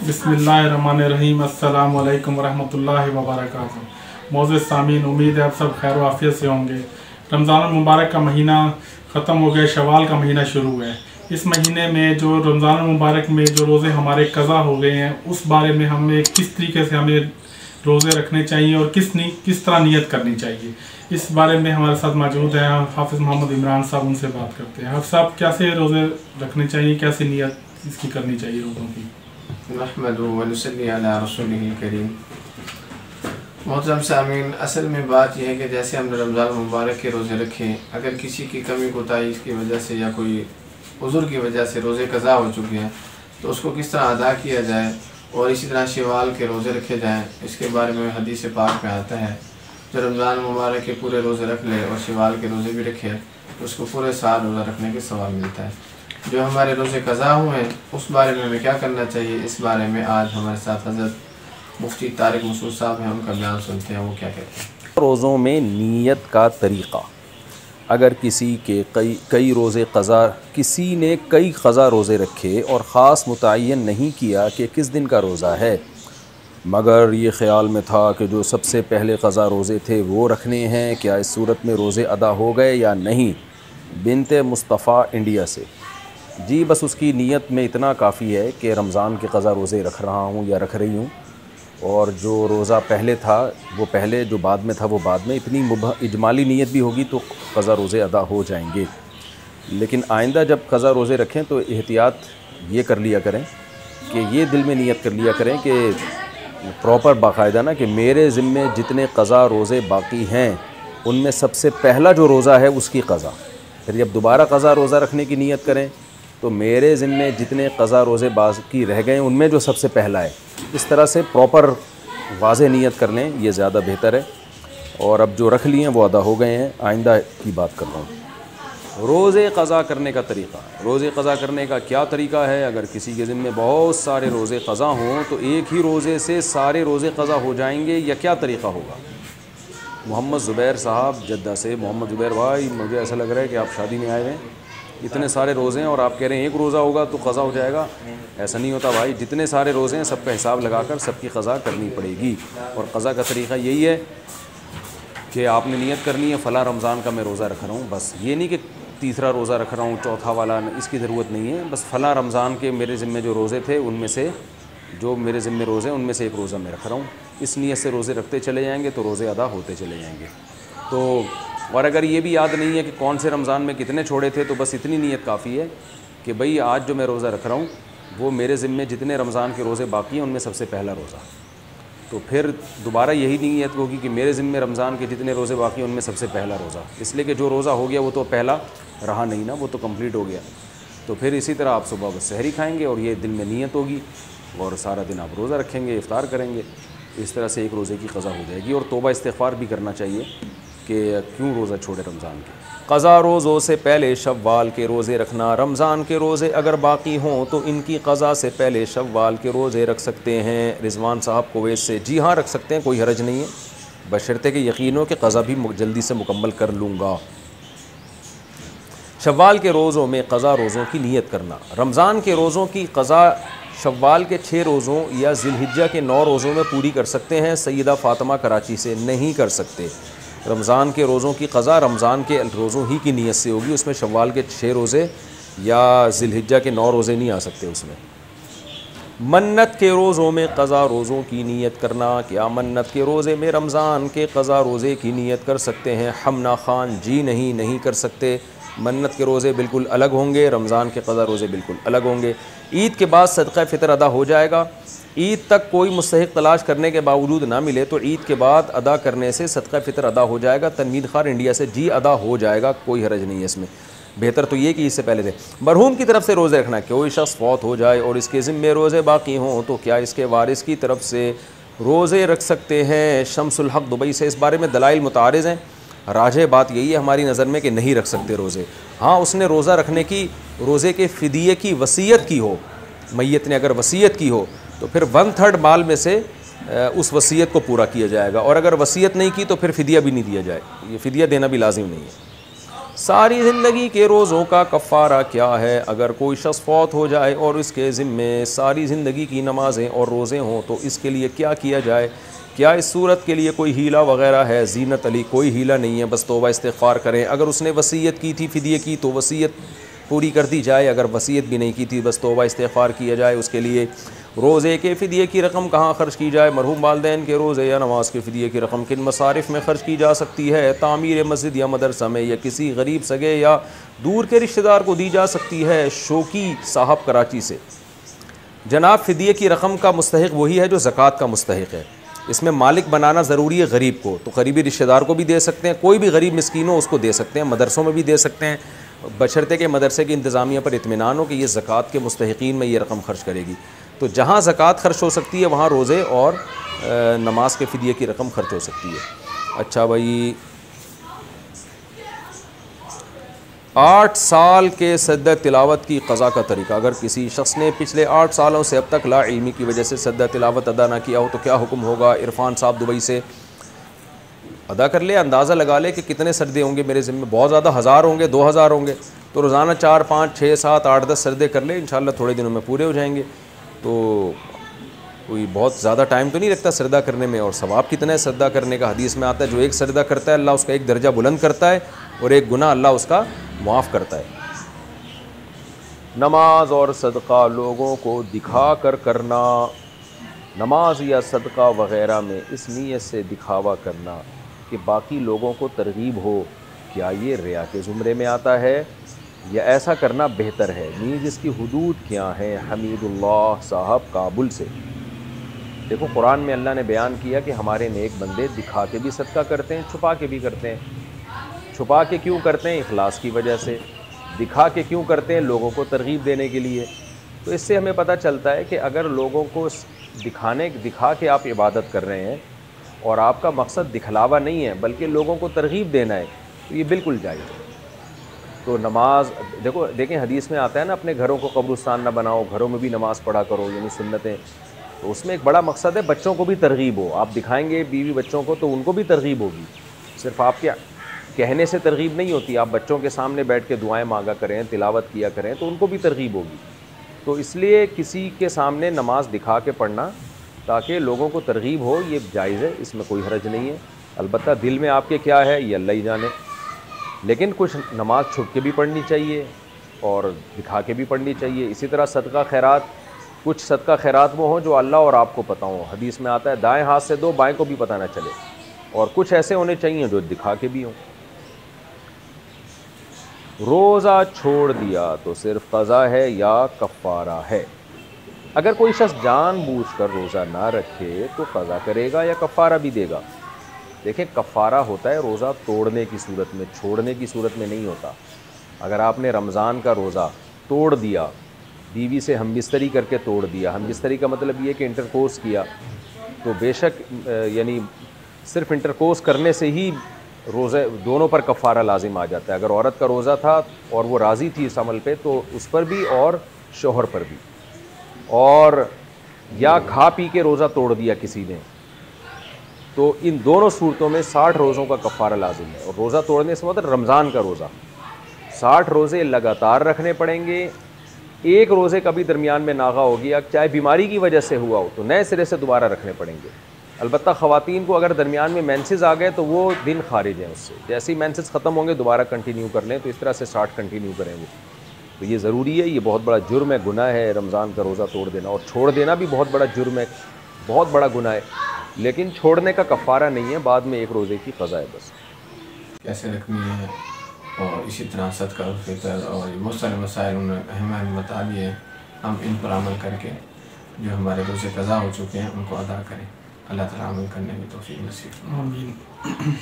बिस्मिल्लाहिर्रहमानिर्रहीम। अस्सलाम वालेकुम वरहमतुल्लाहि वबरकातुहू। मोअज़्ज़िज़ सामीन, उम्मीद है आप सब खैर व आफियत से होंगे। रमज़ान मुबारक का महीना ख़त्म हो गया, शवाल का महीना शुरू है। इस महीने में जो रमज़ान मुबारक में जो रोज़े हमारे कज़ा हो गए हैं, उस बारे में हमें किस तरीके से हमें रोज़े रखने चाहिए और किस तरह नियत करनी चाहिए, इस बारे में हमारे साथ मौजूद हैं हाफिज़ मोहम्मद इमरान साहब। उनसे बात करते हैं। हाफिज़ साहब, कैसे रोज़े रखने चाहिए, कैसे नियत इसकी करनी चाहिए रोज़ों की? नहमदुहु व नुसल्ली अला रसूलिहिल करीम। मोहतरम सामीन, असल में बात यह है कि जैसे हमने रमज़ान मुबारक के रोज़े रखे, अगर किसी की कमी कोताही की वजह से या कोई उज़ुर की वजह से रोज़े कज़ा हो चुके हैं तो उसको किस तरह अदा किया जाए, और इसी तरह शवाल के रोज़े रखे जाएँ, इसके बारे में हदीस पाक में आता है। जो रमज़ान मुबारक के पूरे रोज़े रख ले और शवाल के रोज़े भी रखे तो उसको पूरे साल रोज़ा रखने के सवाब मिलता है। जो हमारे रोज़े कज़ा हुए हैं उस बारे में हमें क्या करना चाहिए, इस बारे में आज हमारे साथ हज़रत मुफ्ती तारिक मसूद साहब हैं, उनका बयान सुनते हैं। वो क्या कहते हैं। रोज़ों में नियत का तरीक़ा। अगर किसी के कई रोज़े क़ज़ा, किसी ने कई क़ज़ा रोज़े रखे और ख़ास मुतय्यन नहीं किया कि किस दिन का रोज़ा है, मगर ये ख़्याल में था कि जो सबसे पहले क़ज़ा रोज़े थे वो रखने हैं, क्या इस सूरत में रोज़े अदा हो गए या नहीं। बिनते मुस्तफ़ा इंडिया से, जी बस उसकी नियत में इतना काफ़ी है कि रमज़ान के क़ज़ा रोज़े रख रहा हूँ या रख रही हूँ, और जो रोज़ा पहले था वो पहले, जो बाद में था वो बाद में। इतनी इजमाली नियत भी होगी तो क़ज़ा रोज़े अदा हो जाएंगे। लेकिन आइंदा जब क़ज़ा रोज़े रखें तो एहतियात ये कर लिया करें कि ये दिल में नियत कर लिया करें कि प्रॉपर बाकायदा ना, कि मेरे ज़िम्मे जितने क़ज़ा रोज़े बाकी हैं उनमें सबसे पहला जो रोज़ा है उसकी क़ज़ा। फिर जब दोबारा क़ज़ा रोज़ा रखने की नियत करें तो मेरे ज़िम्मे जितने क़ज़ा रोज़े बाकी रह गए उनमें जो सबसे पहला है, इस तरह से प्रॉपर वाज़े नियत कर लें, ये ज़्यादा बेहतर है। और अब जो रख लिए हैं वो अदा हो गए हैं, आइंदा की बात कर रहा हूँ। रोज़े क़ज़ा करने का तरीक़ा। रोज़े क़ज़ा करने का क्या तरीक़ा है। अगर किसी के ज़िम्मे बहुत सारे रोज़े क़ज़ा हों तो एक ही रोज़े से सारे रोज़े क़ज़ा हो जाएंगे या क्या तरीक़ा होगा। मोहम्मद ज़ुबैर साहब जद्दा से, मोहम्मद ज़ुबैर भाई, मुझे ऐसा लग रहा है कि आप शादी में आए हैं, इतने सारे रोज़े हैं और आप कह रहे हैं एक रोज़ा होगा तो क़ज़ा हो जाएगा। ऐसा नहीं होता भाई, जितने सारे रोज़े हैं सबका हिसाब लगाकर सबकी क़ज़ा करनी पड़ेगी। और क़ज़ा का तरीक़ा यही है कि आपने नियत करनी है फ़लाँ रमज़ान का मैं रोज़ा रख रहा हूँ। बस ये नहीं कि तीसरा रोज़ा रख रहा हूँ, चौथा वाला, इसकी ज़रूरत नहीं है। बस फ़लाँ रमज़ान के मेरे ज़िम्मे जो रोज़े थे उनमें से, जो मेरे ज़िम्मे रोज़े हैं उनमें से एक रोज़ा मैं रख रहा हूँ। इस नियत से रोज़े रखते चले जाएंगे तो रोज़े अदा होते चले जाएंगे। तो और अगर ये भी याद नहीं है कि कौन से रमज़ान में कितने छोड़े थे तो बस इतनी नियत काफ़ी है कि भाई आज जो मैं रोज़ा रख रहा हूँ वो मेरे ज़िम्मे जितने रमज़ान के रोज़े बाकी हैं उनमें सबसे पहला रोज़ा। तो फिर दोबारा यही नियत होगी कि मेरे ज़िम्मे रमज़ान के जितने रोज़े बाकी हैं उनमें सबसे पहला रोज़ा, इसलिए कि जो रोज़ा हो गया वो तो पहला रहा नहीं ना, वो तो कंप्लीट हो गया। तो फिर इसी तरह आप सुबह बस सहरी खाएँगे और ये दिल में नियत होगी और सारा दिन आप रोज़ा रखेंगे, इफ़्तार करेंगे। इस तरह से एक रोज़े की क़ज़ा हो जाएगी। और तौबा इस्तिग़फ़ार भी करना चाहिए कि क्यों रोज़ा छोड़े रमज़ान के। क़ज़ा रोज़ों से पहले शव्वाल के रोज़े रखना। रमज़ान के रोज़े अगर बाकी हों तो इनकी क़ज़ा से पहले शव्वाल के रोज़े रख सकते हैं। रिज़वान साहब कुवैत से, जी हाँ रख सकते हैं, कोई हरज नहीं है, बशर्ते कि यकीन हो कि क़ज़ा भी जल्दी से मुकम्मल कर लूँगा। शव्वाल के रोज़ों में क़ज़ा रोज़ों की नियत करना। रमज़ान के रोज़ों की क़ज़ा शव्वाल के 6 रोज़ों या ज़िलहिज्जा के 9 रोज़ों में पूरी कर सकते हैं। सैयदा फ़ातिमा कराची से, नहीं कर सकते। रमज़ान के रोज़ों की क़ज़ा रमज़ान के रोज़ों ही की नियत से होगी, उसमें शव्वाल के 6 रोज़े या ज़िलहिज्जा के 9 रोज़े नहीं आ सकते उसमें। मन्नत के रोज़ों में क़ज़ा रोज़ों की नियत करना। क्या मन्नत के रोज़े में रमज़ान के क़ज़ा रोज़े की नियत कर सकते हैं। हमना खान, जी नहीं, नहीं कर सकते। मन्नत के रोज़े बिल्कुल अलग होंगे, रमज़ान के क़ज़ा रोज़े बिल्कुल अलग होंगे। ईद के बाद सदक़ा फ़ितर अदा हो जाएगा। ईद तक कोई मुस्तहिक़ तलाश करने के बावजूद ना मिले तो ईद के बाद अदा करने से सदक़ा फ़ितर अदा हो जाएगा। तनवीद खार इंडिया से, जी अदा हो जाएगा, कोई हरज नहीं है इसमें। बेहतर तो ये कि इससे पहले थे। मरहूम की तरफ से रोज़े रखना। कोई शख्स फौत हो जाए और इसके ज़िम्मे रोज़े बाकी हों तो क्या इसके वारिस की तरफ से रोज़े रख सकते हैं। शम्सुल हक़ दुबई से, इस बारे में दलाइल मुतारिज़ हैं। राजे बात यही है हमारी नज़र में कि नहीं रख सकते रोज़े। हाँ, उसने रोज़ा रखने की, रोज़े के फ़िदिये की वसीयत की हो, मैयत ने अगर वसीयत की हो तो फिर 1/3 माल में से उस वसीयत को पूरा किया जाएगा, और अगर वसीयत नहीं की तो फिर फ़िदिया भी नहीं दिया जाए। ये फ़िदिया देना भी लाजिम नहीं है। ساری زندگی کے روزوں کا کفارہ کیا ہے؟ اگر کوئی شخص فوت ہو جائے اور اس کے ذمے ساری زندگی کی نمازیں اور روزے ہوں تو اس کے لیے کیا کیا جائے؟ کیا اس صورت کے لیے کوئی ہیلہ وغیرہ ہے؟ زینت علی: کوئی ہیلہ نہیں ہے، بس توبہ استغفار کریں۔ اگر اس نے وصیت کی تھی فدیے کی تو وصیت پوری کر دی جائے، اگر وصیت بھی نہیں کی تھی بس توبہ استغفار کیا جائے اس کے لیے۔ روزے کے فدیے کی رقم کہاں خرچ کی جائے؟ مرحوم والدین کے روزے یا نماز کے فدیے کی رقم کن مصارف میں خرچ کی جا سکتی ہے؟ تعمیر مسجد یا مدرسہ میں، یا کسی غریب سگے یا دور کے رشتہ دار کو دی جا سکتی ہے؟ شوکی صاحب کراچی سے۔ جناب، فدیے کی رقم کا مستحق وہی ہے جو زکوٰۃ کا مستحق ہے، اس میں مالک بنانا ضروری ہے غریب کو، تو قریبی رشتہ دار کو بھی دے سکتے ہیں، کوئی بھی غریب مسکین ہو اس کو دے سکتے ہیں، مدرسوں میں بھی دے سکتے ہیں، بشرطے کہ مدرسے کی انتظامیہ پر اطمینان ہو کہ یہ زکوٰۃ کے مستحقین میں یہ رقم خرچ کرے گی۔ تو جہاں زکوٰۃ خرچ ہو سکتی ہے وہاں روزے اور نماز کے فدیے کی رقم خرچ ہو سکتی ہے۔ اچھا بھائی، 8 سال کے سجدہ تلاوت کی قضا کا طریقہ: اگر کسی شخص نے پچھلے 8 سالوں سے اب تک لا علمی کی وجہ سے سجدہ تلاوت ادا نہ کیا ہو تو کیا حکم ہوگا؟ عرفان صاحب دبئی سے۔ ادا کر لے، اندازہ لگا لے کہ کتنے سجدے ہوں گے میرے ذمہ، بہت زیادہ 1000 ہوں گے، 2000 ہوں گے، تو روزانہ 4 5 6 7 8 10 سجدے کر لے، انشاءاللہ تھوڑے دنوں میں پورے ہو جائیں گے۔ تو کوئی بہت زیادہ ٹائم تو نہیں لگتا سجدہ کرنے میں، اور ثواب کتنا ہے سجدہ کرنے کا؟ حدیث میں آتا ہے جو ایک سجدہ کرتا ہے اللہ اس کا ایک درجہ بلند کرتا ہے اور ایک گناہ اللہ اس کا معاف کرتا ہے۔ نماز اور صدقہ لوگوں کو دکھا کر کرنا، نماز یا صدقہ وغیرہ میں اس نیت سے دکھاوا کرنا کہ باقی لوگوں کو ترغیب ہو، کیا یہ ریا کے زمرے میں آتا ہے یا ایسا کرنا بہتر ہے؟ نیز اس کی حدود کیا ہیں؟ حمید اللہ صاحب کابل سے۔ دیکھو، قرآن میں اللہ نے بیان کیا کہ ہمارے نیک بندے دکھا کے بھی صدقہ کرتے ہیں، چھپا کے بھی کرتے ہیں۔ چھپا کے کیوں کرتے ہیں؟ اخلاص کی وجہ سے۔ دکھا کے کیوں کرتے ہیں؟ لوگوں کو ترغیب دینے کے لیے۔ تو اس سے ہمیں پتہ چلتا ہے کہ اگر لوگوں کو دکھا کے آپ عبادت کر رہے ہیں اور آپ کا مقصد دکھلاوا نہیں ہے بلکہ لوگوں کو ترغیب دینا ہے تو یہ بالکل جائز ہے۔ تو نماز دیکھیں حدیث میں آتا ہے نا، اپنے گھروں کو قبرستان نہ بناؤ، گھروں میں بھی نماز پڑھا کرو، یعنی سنتیں۔ تو اس میں ایک بڑا مقصد ہے بچوں کو بھی ترغیب ہو، آپ دکھائیں گے بیوی بچوں کو تو ان کو بھی ترغیب ہوگی، صرف آپ کے کہنے سے ترغیب نہیں ہوتی، آپ بچوں کے سامنے بیٹھ کے دعائیں مانگا کریں، تلاوت کیا کریں تو ان کو بھی ترغیب ہوگی۔ تو اس لیے کسی کے سامنے نماز دکھا کے پڑھنا تاکہ لوگوں کو ترغیب ہو، یہ جائز ہے، اس میں کوئی حرج نہیں ہے۔ البتہ دل میں آپ کے کیا ہے یہ اللہ ہی جانے، لیکن کچھ نماز چھپ کے بھی پڑھنی چاہیے اور دکھا کے بھی پڑھنی چاہیے۔ اسی طرح صدقہ خیرات، کچھ صدقہ خیرات وہ ہوں جو اللہ اور آپ کو پتہ ہوں، حدیث میں آتا ہے دائیں ہاتھ سے دو، بائیں کو بھی پتہ نہ چلے، اور کچھ ایسے ہونے چاہیے جو دکھا کے بھی ہوں۔ روزہ چھوڑ دیا تو صرف قضا ہے یا کفارہ ہے؟ اگر کوئی شخص جان بوجھ کر روزہ نہ رکھے تو قضا کرے گا یا کفارہ بھی دے گا؟ دیکھیں، کفارہ ہوتا ہے روزہ توڑنے کی صورت میں، چھوڑنے کی صورت میں نہیں ہوتا۔ اگر آپ نے رمضان کا روزہ توڑ دیا، بیوی سے ہم بستری کر کے توڑ دیا، ہم بستری کا مطلب یہ کہ انٹرکورس کیا، تو بے شک یعنی صرف انٹرکورس کرنے سے ہی روزے دونوں پر کفارہ لازم آ جاتا ہے۔ اگر عورت کا روزہ تھا اور وہ راضی تھی اس عمل پہ تو اس پر بھی اور شوہر پر بھی، اور یا کھا پی کے روزہ توڑ دیا کسی نے، تو ان دونوں صورتوں میں 60 روزوں کا کفارہ لازم ہے۔ اور روزہ توڑنے سے مطلب رمضان کا روزہ 60 روزے لگاتار رکھنے پڑیں گے۔ ایک روزے کا بھی درمیان میں ناغہ ہو گیا، چاہے بیماری کی وجہ سے ہوا ہو، تو نئے سرے سے دوبارہ رکھنے پڑیں گے۔ البتہ خواتین کو اگر درمیان میں مینسز آ گئے تو وہ دن خارج ہیں اس سے، جیسے ہی مینسز ختم ہوں گے دوبارہ کنٹینیو کر لیں، تو اس طرح سے 60 کنٹینیو کریں گے۔ تو یہ ضروری ہے، یہ بہت بڑا جرم ہے، گناہ ہے رمضان کا روزہ توڑ دینا، اور چھوڑ دینا بھی بہت بڑا جرم ہے، بہت بڑا گناہ ہے، لیکن چھوڑنے کا کفارہ نہیں ہے، بعد میں ایک روزے کی قضا ہے بس۔ کیسے رکھنی ہے، اور اسی طرح صدقہ الفطر اور بہت سارے مسائل انہوں نے اہم بتا دیے، ہم ان پر عمل کر کے جو ہمارے روزے قضا ہو چکے ہیں ان کو ادا کریں۔ اللہ تعالیٰ عمل کرنے کی توفیق نصیب فرمائے۔ آمین۔